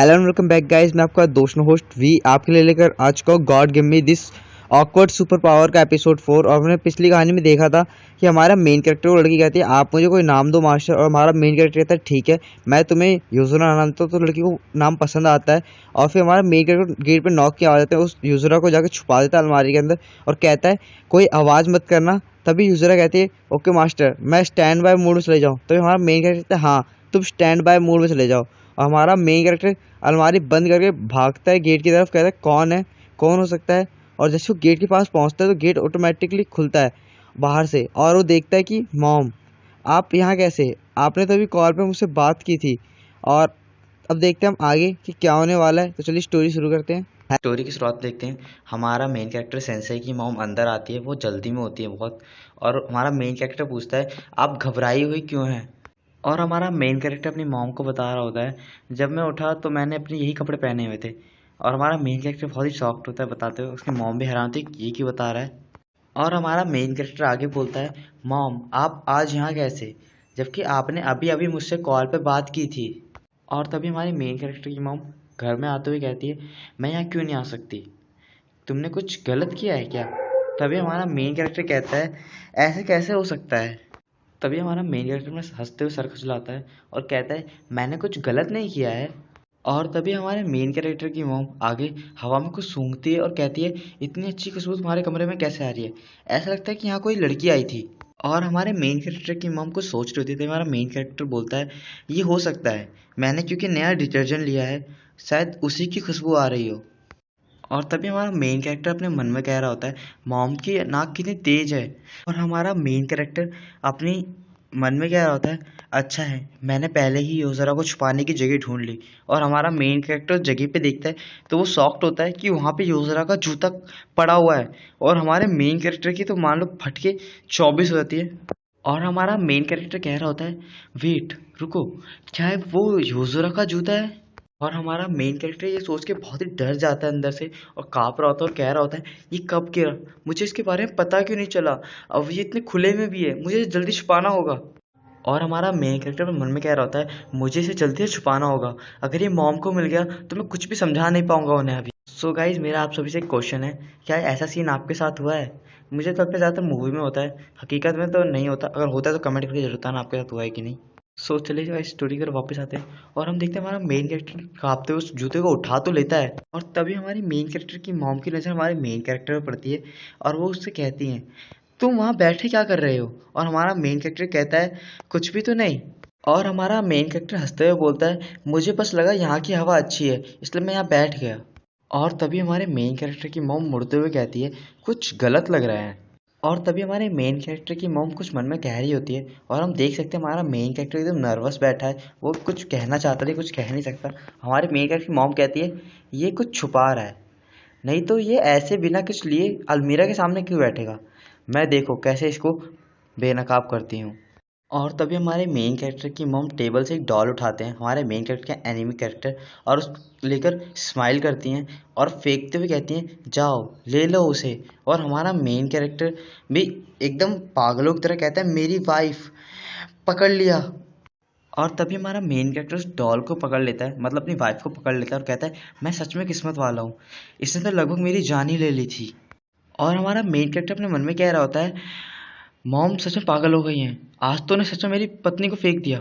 Hello and welcome back guys. मैं आपका दोस्त होस्ट वी आपके लिए लेकर आ चुका हूँ God give me this awkward super power का एपिसोड 4। और हमने पिछली कहानी में देखा था कि हमारा मेन कैरेक्टर को लड़की कहती है आप मुझे कोई नाम दो मास्टर, और हमारा मेन कैरेक्टर कहता है ठीक है मैं तुम्हें यूजरा नाम दो। तो लड़की को नाम पसंद आता है और फिर हमारा मेन कैरेक्टर गेट पर नॉक की आवाज़ आती है, उस यूजरा को जाकर छुपा देता है अलमारी के अंदर और कहता है कोई आवाज़ मत करना। तभी यूजरा कहती है ओके मास्टर मैं स्टैंड बाय मोड में चले जाऊँ। तभी हमारा मेन कैरेक्टर कहता है हाँ तुम स्टैंड बाय मोड में चले जाओ। और हमारा मेन कैरेक्टर अलमारी बंद करके भागता है गेट की तरफ, कहता है कौन है, कौन हो सकता है। और जैसे वो गेट के पास पहुंचता है तो गेट ऑटोमेटिकली खुलता है बाहर से और वो देखता है कि मॉम आप यहाँ कैसे, आपने तो अभी कॉल पे मुझसे बात की थी। और अब देखते हैं हम आगे कि क्या होने वाला है। तो चलिए स्टोरी शुरू करते हैं। स्टोरी की शुरुआत देखते हैं। हमारा मेन कैरेक्टर सेंसेई की मॉम अंदर आती है, वो जल्दी में होती है बहुत। और हमारा मेन कैरेक्टर पूछता है आप घबराई हुई क्यों हैं। और हमारा मेन कैरेक्टर अपनी मॉम को बता रहा होता है जब मैं उठा तो मैंने अपने यही कपड़े पहने हुए थे। और हमारा मेन कैरेक्टर बहुत ही शॉक्ड होता है बताते हुए, उसकी मॉम भी हैरान होती है ये क्यों बता रहा है। और हमारा मेन कैरेक्टर आगे बोलता है मॉम आप आज यहाँ कैसे, जबकि आपने अभी अभी मुझसे कॉल पे बात की थी। और तभी हमारी मेन कैरेक्टर की मॉम घर में आते हुए कहती है मैं यहाँ क्यों नहीं आ सकती, तुमने कुछ गलत किया है क्या। तभी हमारा मेन कैरेक्टर कहता है ऐसे कैसे हो सकता है। तभी हमारा मेन कैरेक्टर में हंसते हुए सर खुजलाता है और कहता है मैंने कुछ गलत नहीं किया है। और तभी हमारे मेन कैरेक्टर की मॉम आगे हवा में कुछ सूंघती है और कहती है इतनी अच्छी खुशबू तुम्हारे कमरे में कैसे आ रही है, ऐसा लगता है कि यहाँ कोई लड़की आई थी। और हमारे मेन कैरेक्टर की मॉम कुछ सोच रही होती है तो हमारा मेन कैरेक्टर बोलता है ये हो सकता है मैंने क्योंकि नया डिटर्जेंट लिया है, शायद उसी की खुशबू आ रही हो। और तभी हमारा मेन कैरेक्टर अपने मन में कह रहा होता है मॉम की नाक कितनी तेज है। और हमारा मेन कैरेक्टर अपनी मन में कह रहा होता है अच्छा है मैंने पहले ही यूजरा को छुपाने की जगह ढूंढ ली। और हमारा मेन कैरेक्टर जगह पे देखता है तो वो शॉक्ड होता है कि वहाँ पे यूजरा का जूता पड़ा हुआ है। और हमारे मेन कैरेक्टर की तो मान लो फटके 24 हो जाती है। और हमारा मेन कैरेक्टर कह रहा होता है वेट रुको, क्या है वो यूजरा का जूता है। और हमारा मेन कैरेक्टर ये सोच के बहुत ही डर जाता है अंदर से और काँप रहा होता है और कह रहा होता है ये कब गिरा, मुझे इसके बारे में पता क्यों नहीं चला, अब ये इतने खुले में भी है मुझे जल्दी छुपाना होगा। और हमारा मेन कैरेक्टर मन में कह रहा होता है मुझे इसे जल्दी से छुपाना होगा, अगर ये मॉम को मिल गया तो मैं कुछ भी समझा नहीं पाऊंगा उन्हें अभी। सो गाइज मेरा आप सभी से एक क्वेश्चन है, क्या ऐसा सीन आपके साथ हुआ है। मुझे तो लगता है ज़्यादातर मूवी में होता है, हकीकत में तो नहीं होता, अगर होता है तो कमेंट करके जरूर बताना आपके साथ हुआ है कि नहीं। सो चलिए जो स्टोरी की तरफ वापस आते हैं और हम देखते हैं हमारा मेन कैरेक्टर कांपते हुए उस जूते को उठा तो लेता है। और तभी हमारी मेन कैरेक्टर की मॉम की नज़र हमारे मेन कैरेक्टर पर पड़ती है और वो उससे कहती हैं तुम वहाँ बैठे क्या कर रहे हो। और हमारा मेन कैरेक्टर कहता है कुछ भी तो नहीं। और हमारा मेन कैरेक्टर हंसते हुए बोलता है मुझे बस लगा यहाँ की हवा अच्छी है इसलिए मैं यहाँ बैठ गया। और तभी हमारे मेन कैरेक्टर की मॉम मुड़ते हुए कहती है कुछ गलत लग रहा है। और तभी हमारे मेन कैरेक्टर की मॉम कुछ मन में कह रही होती है और हम देख सकते हैं हमारा मेन कैरेक्टर एकदम नर्वस बैठा है, वो कुछ कहना चाहता है कुछ कह नहीं सकता। हमारे मेन कैरेक्टर की मॉम कहती है ये कुछ छुपा रहा है, नहीं तो ये ऐसे बिना कुछ लिए अलमीरा के सामने क्यों बैठेगा, मैं देखो कैसे इसको बेनकाब करती हूँ। और तभी हमारे मेन कैरेक्टर की मॉम टेबल से एक डॉल उठाते हैं हमारे मेन कैरेक्टर का एनिमी कैरेक्टर और उस लेकर स्माइल करती हैं और फेंकते हुए कहती हैं जाओ ले लो उसे। और हमारा मेन कैरेक्टर भी एकदम पागलों की तरह कहता है मेरी वाइफ, पकड़ लिया। और तभी हमारा मेन कैरेक्टर उस डॉल को पकड़ लेता है, मतलब अपनी वाइफ को पकड़ लेता है और कहता है मैं सच में किस्मत वाला हूँ, इसने तो लगभग मेरी जान ही ले ली थी। और हमारा मेन कैरेक्टर अपने मन में कह रहा होता है मॉम सच में पागल हो गई हैं, आज तो ने सच में मेरी पत्नी को फेंक दिया।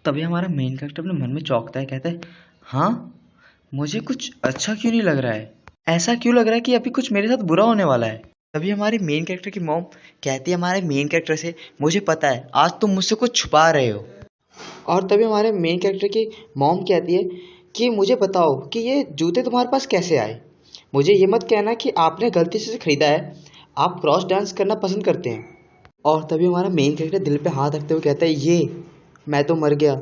तभी हमारा मेन कैरेक्टर अपने मन में चौंकता है, कहता है हाँ मुझे कुछ अच्छा क्यों नहीं लग रहा है, ऐसा क्यों लग रहा है कि अभी कुछ मेरे साथ बुरा होने वाला है। तभी हमारी मेन कैरेक्टर की मॉम कहती है हमारे मेन कैरेक्टर से मुझे पता है आज तुम मुझसे कुछ छुपा रहे हो। और तभी हमारे मेन कैरेक्टर की मॉम कहती है कि मुझे बताओ कि ये जूते तुम्हारे पास कैसे आए, मुझे ये मत कहना कि आपने गलती से ख़रीदा है, आप क्रॉस डांस करना पसंद करते हैं। और तभी हमारा मेन कैरेक्टर दिल पे हाथ रखते हुए कहता है ये मैं तो मर गया।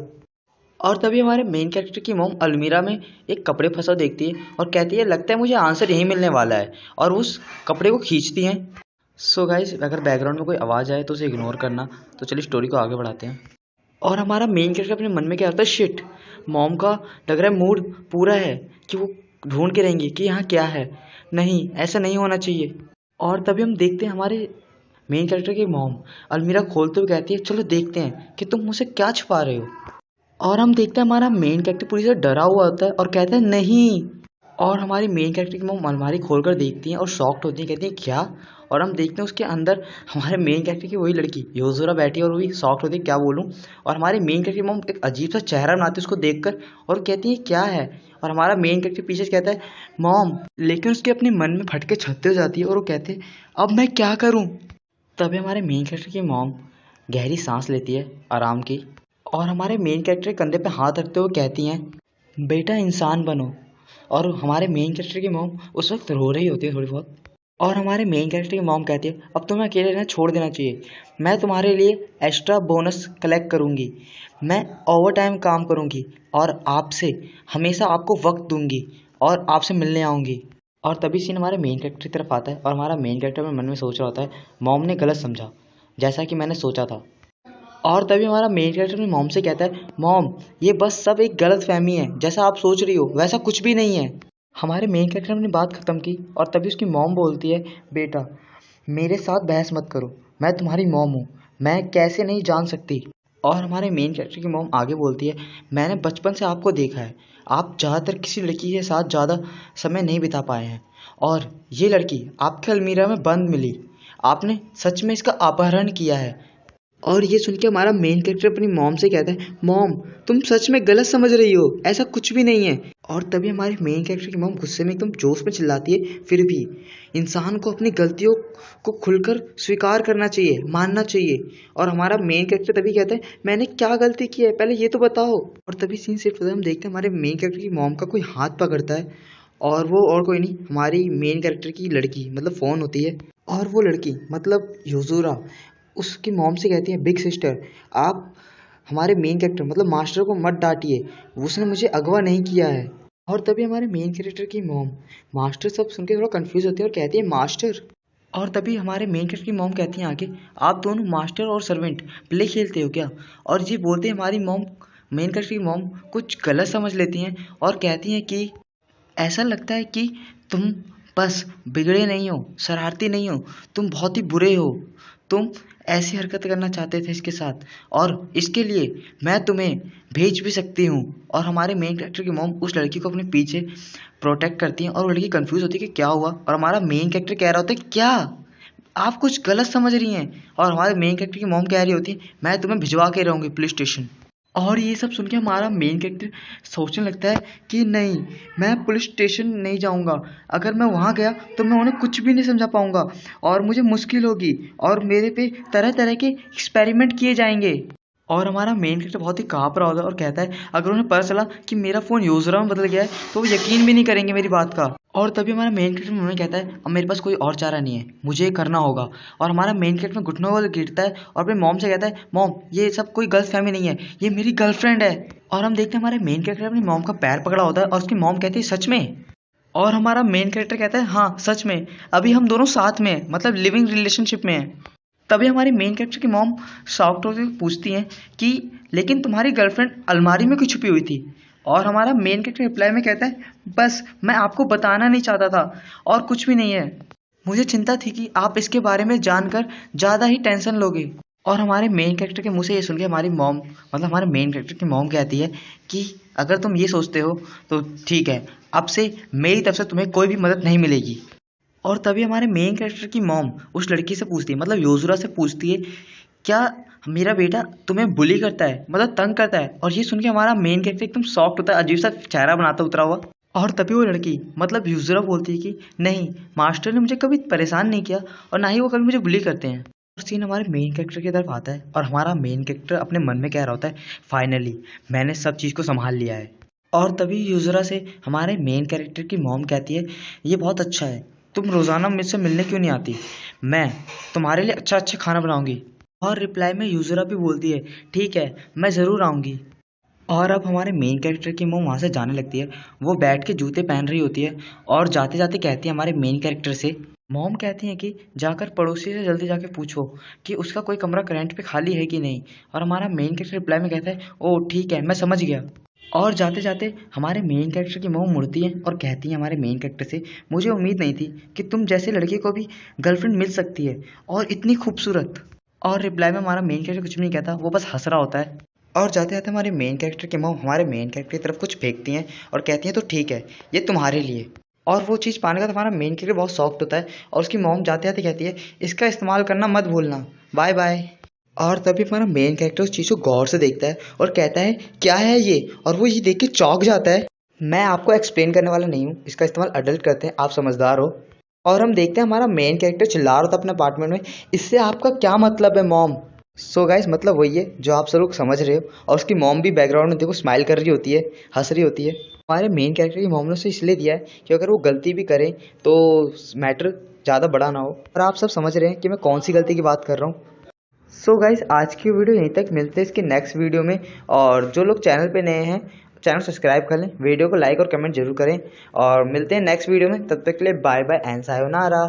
और तभी हमारे मेन कैरेक्टर की मॉम अलमीरा में एक कपड़े फंसा देखती है और कहती है लगता है मुझे आंसर यहीं मिलने वाला है, और उस कपड़े को खींचती हैं। सो गाइज अगर बैकग्राउंड में कोई आवाज़ आए तो उसे इग्नोर करना। तो चलिए स्टोरी को आगे बढ़ाते हैं। और हमारा मेन कैरेक्टर अपने मन में क्या होता है शिट, मॉम का लग रहा है मूड पूरा है कि वो ढूंढ के रहेंगे कि यहाँ क्या है, नहीं ऐसा नहीं होना चाहिए। और तभी हम देखते हैं हमारे मेन कैरेक्टर की मॉम अलमीरा खोलते हुए कहती है चलो देखते हैं कि तुम मुझसे क्या छुपा रहे हो। और हम देखते हैं हमारा मेन कैरेक्टर पूरी से डरा हुआ होता है और कहता है नहीं। और हमारी मेन कैरेक्टर की मॉम अलमारी खोलकर देखती हैं और शॉक्ड होती है, कहती है क्या। और हम देखते हैं उसके अंदर हमारे मेन कैरेक्टर की वही लड़की योजुरा बैठी है और वही शॉक्ड होती है क्या बोलूँ। और हमारे मेन कैरेक्टर की मॉम एक अजीब सा चेहरा बनाती है उसको देखकर और कहती है क्या है। और हमारा मेन कैरेक्टर पीछे से कहता है मॉम, लेकिन उसके अपने मन में फटके छत्ते हो जाती है और वो कहते हैं अब मैं क्या करूँ। तभी हमारे मेन कैरेक्टर की मॉम गहरी सांस लेती है आराम की और हमारे मेन कैरेक्टर के कंधे पे हाथ रखते हुए कहती हैं बेटा इंसान बनो। और हमारे मेन कैरेक्टर की मॉम उस वक्त रो रही होती है थोड़ी बहुत। और हमारे मेन कैरेक्टर की मॉम कहती है अब तुम्हें अकेले रहना छोड़ देना चाहिए, मैं तुम्हारे लिए एक्स्ट्रा बोनस कलेक्ट करूँगी, मैं ओवर टाइम काम करूँगी और आपसे हमेशा आपको वक्त दूंगी और आपसे मिलने आऊँगी। और तभी सीन हमारे मेन कैरेक्टर की तरफ आता है और हमारा मेन कैरेक्टर अपने मन में सोच रहा होता है मॉम ने गलत समझा जैसा कि मैंने सोचा था। और तभी हमारा मेन कैरेक्टर अपनी मॉम से कहता है मॉम ये बस सब एक गलत फहमी है, जैसा आप सोच रही हो वैसा कुछ भी नहीं है। हमारे मेन कैरेक्टर ने अपनी बात ख़त्म की और तभी उसकी मॉम बोलती है बेटा मेरे साथ बहस मत करो, मैं तुम्हारी मॉम हूँ, मैं कैसे नहीं जान सकती। और हमारे मेन कैरेक्टर की मॉम आगे बोलती है मैंने बचपन से आपको देखा है, आप ज़्यादातर किसी लड़की के साथ ज़्यादा समय नहीं बिता पाए हैं और ये लड़की आपके अलमीरा में बंद मिली, आपने सच में इसका अपहरण किया है। और ये सुन के हमारा मेन कैरेक्टर अपनी मॉम से कहता है मॉम तुम सच में गलत समझ रही हो, ऐसा कुछ भी नहीं है। और तभी हमारे मेन कैरेक्टर की मॉम गुस्से में एकदम जोश में चिल्लाती है फिर भी इंसान को अपनी गलतियों को खुलकर स्वीकार करना चाहिए, मानना चाहिए। और हमारा मेन कैरेक्टर तभी कहता है मैंने क्या गलती की है पहले ये तो बताओ। और तभी सीन शिफ्ट होता है, हम देखते हैं हमारे मेन कैरेक्टर की मॉम का कोई हाथ पकड़ता है और वो और कोई नहीं हमारी मेन कैरेक्टर की लड़की मतलब फ़ोन होती है। और वो लड़की मतलब योजुरा उसकी मॉम से कहती है बिग सिस्टर आप हमारे मेन कैरेक्टर मतलब मास्टर को मत डांटिए, उसने मुझे अगवा नहीं किया है। और तभी हमारे मेन कैरेक्टर की मॉम मास्टर सब सुन के थोड़ा कंफ्यूज होती है और कहती है मास्टर। और तभी हमारे मेन कैरेक्टर की मॉम कहती हैं आगे आप दोनों मास्टर और सर्वेंट प्ले खेलते हो क्या। और ये बोलते हैं हमारी मॉम मेन कैरेक्टर की मॉम कुछ गलत समझ लेती हैं और कहती हैं कि ऐसा लगता है कि तुम बस बिगड़े नहीं हो, शरारती नहीं हो, तुम बहुत ही बुरे हो, तुम ऐसी हरकत करना चाहते थे इसके साथ और इसके लिए मैं तुम्हें भेज भी सकती हूँ। और हमारे मेन कैरेक्टर की मॉम उस लड़की को अपने पीछे प्रोटेक्ट करती हैं और वो लड़की कंफ्यूज होती है कि क्या हुआ। और हमारा मेन कैरेक्टर कह रहा होता है क्या आप कुछ गलत समझ रही हैं। और हमारे मेन कैरेक्टर की मॉम कह रही होती है मैं तुम्हें भिजवा के रहूँगी पुलिस स्टेशन। और ये सब सुन के हमारा मेन कैरेक्टर सोचने लगता है कि नहीं मैं पुलिस स्टेशन नहीं जाऊंगा, अगर मैं वहाँ गया तो मैं उन्हें कुछ भी नहीं समझा पाऊंगा और मुझे मुश्किल होगी और मेरे पे तरह तरह के एक्सपेरिमेंट किए जाएंगे। और हमारा मेन कैरेक्टर बहुत ही काँप रहा होता है और कहता है अगर उन्हें पता चला कि मेरा फ़ोन यूजरा में बदल गया है तो वो यकीन भी नहीं करेंगे मेरी बात का। और तभी हमारा मेन कैरेक्टर मम्मी कहता है अब मेरे पास कोई और चारा नहीं है, मुझे ये करना होगा। और हमारा मेन कैरेक्टर में घुटनों वाला गिरता है और अपने मॉम से कहता है मॉम ये सब कोई गलत फहमी नहीं है, ये मेरी गर्लफ्रेंड है। और हम देखते हैं हमारे मेन कैरेक्टर अपनी मॉम का पैर पकड़ा होता है और उसकी मॉम कहती है सच में। और हमारा मेन कैरेक्टर कहता है हाँ सच में, अभी हम दोनों साथ में हैं, मतलब लिविंग रिलेशनशिप में हैं। तभी हमारी मेन कैरेक्टर की मॉम शॉक्ड होकर पूछती हैं कि लेकिन तुम्हारी गर्लफ्रेंड अलमारी में क्यों छुपी हुई थी। और हमारा मेन कैरेक्टर रिप्लाई में कहता है बस मैं आपको बताना नहीं चाहता था और कुछ भी नहीं है, मुझे चिंता थी कि आप इसके बारे में जानकर ज़्यादा ही टेंशन लोगे। और हमारे मेन कैरेक्टर के मुँह से ये सुन के हमारी मॉम मतलब हमारे मेन कैरेक्टर की मॉम कहती है कि अगर तुम ये सोचते हो तो ठीक है, अब से मेरी तरफ से तुम्हें कोई भी मदद नहीं मिलेगी। और तभी हमारे मेन कैरेक्टर की मॉम उस लड़की से पूछती है मतलब योजुरा से पूछती है क्या मेरा बेटा तुम्हें बुली करता है मतलब तंग करता है। और ये सुन के हमारा मेन कैरेक्टर एकदम शॉक्ड होता है, अजीब सा चेहरा बनाता उतरा हुआ। और तभी वो लड़की मतलब योजुरा बोलती है कि नहीं मास्टर ने मुझे कभी परेशान नहीं किया और ना ही वो कभी मुझे बुली करते हैं। और सीन हमारे मेन कैरेक्टर की तरफ आता है और हमारा मेन कैरेक्टर अपने मन में कह रहा होता है फाइनली मैंने सब चीज़ को संभाल लिया है। और तभी योजुरा से हमारे मेन कैरेक्टर की मॉम कहती है ये बहुत अच्छा है, तुम रोज़ाना मुझसे मिलने क्यों नहीं आती, मैं तुम्हारे लिए अच्छा अच्छा खाना बनाऊंगी। और रिप्लाई में योजुरा भी बोलती है ठीक है मैं ज़रूर आऊँगी। और अब हमारे मेन कैरेक्टर की मॉम वहाँ से जाने लगती है, वो बैठ के जूते पहन रही होती है और जाते जाते कहती है हमारे मेन कैरेक्टर से मॉम कहती हैं कि जाकर पड़ोसी से जल्दी जाके पूछो कि उसका कोई कमरा रेंट पे खाली है कि नहीं। और हमारा मेन कैरेक्टर रिप्लाई में कहता है ओह ठीक है मैं समझ गया। और जाते जाते हमारे मेन कैरेक्टर की मॉम मुड़ती है और कहती है हमारे मेन कैरेक्टर से मुझे उम्मीद नहीं थी कि तुम जैसे लड़के को भी गर्लफ्रेंड मिल सकती है और इतनी खूबसूरत। और रिप्लाई में हमारा मेन कैरेक्टर कुछ भी नहीं कहता, वो बस हंस रहा होता है। और जाते जाते हमारे मेन कैरेक्टर की मॉम हमारे मेन कैरेक्टर की तरफ कुछ फेंकती हैं और कहती हैं तो ठीक है, ये तुम्हारे लिए। और वो चीज़ पाने का तो हमारा मेन कैरेक्टर बहुत सॉफ्ट होता है और उसकी मॉम जाते जाते कहती है इसका इस्तेमाल करना मत भूलना, बाय बाय। और तभी हमारा मेन कैरेक्टर उस चीज़ को गौर से देखता है और कहता है क्या है ये, और वो ये देख के चौंक जाता है। मैं आपको एक्सप्लेन करने वाला नहीं हूँ, इसका इस्तेमाल अडल्ट करते हैं, आप समझदार हो। और हम देखते हैं हमारा मेन कैरेक्टर चिल्ला रहा था अपने अपार्टमेंट में, इससे आपका क्या मतलब है मॉम। सो गाइस, मतलब वही है जो आप सब लोग समझ रहे हो। और उसकी मॉम भी बैकग्राउंड में देखो स्माइल कर रही होती है, हंस रही होती है। हमारे मेन कैरेक्टर की मॉम ने उसे इसलिए दिया है कि अगर वो गलती भी करे तो मैटर ज़्यादा बड़ा ना हो। और आप सब समझ रहे हैं कि मैं कौन सी गलती की बात कर रहा हूँ। सो गाइस, आज की वीडियो यहीं तक, मिलते हैं इसके नेक्स्ट वीडियो में। और जो लोग चैनल पे नए हैं, चैनल सब्सक्राइब कर लें, वीडियो को लाइक और कमेंट जरूर करें। और मिलते हैं नेक्स्ट वीडियो में, तब तक के लिए बाय बाय एंड सायोनारा।